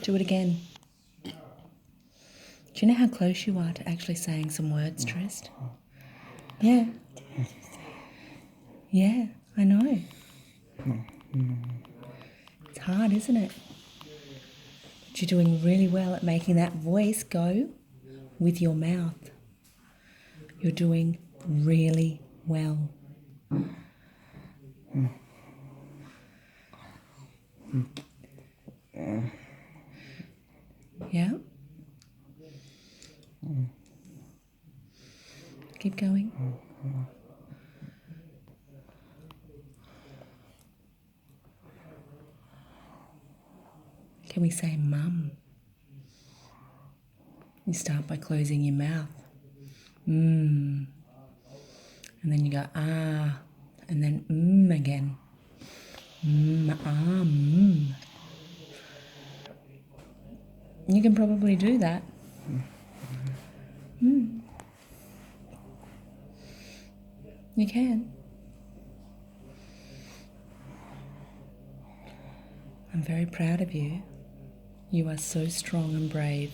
Do it again. Do you know how close you are to actually saying some words, Trist? Yeah. Yeah, I know. It's hard, isn't it? But you're doing really well at making that voice go with your mouth. You're doing really well. Yeah? Keep going. Can we say mum? You start by closing your mouth. And then you go ah, and then again. You can probably do that. You can. I'm very proud of you. You are so strong and brave.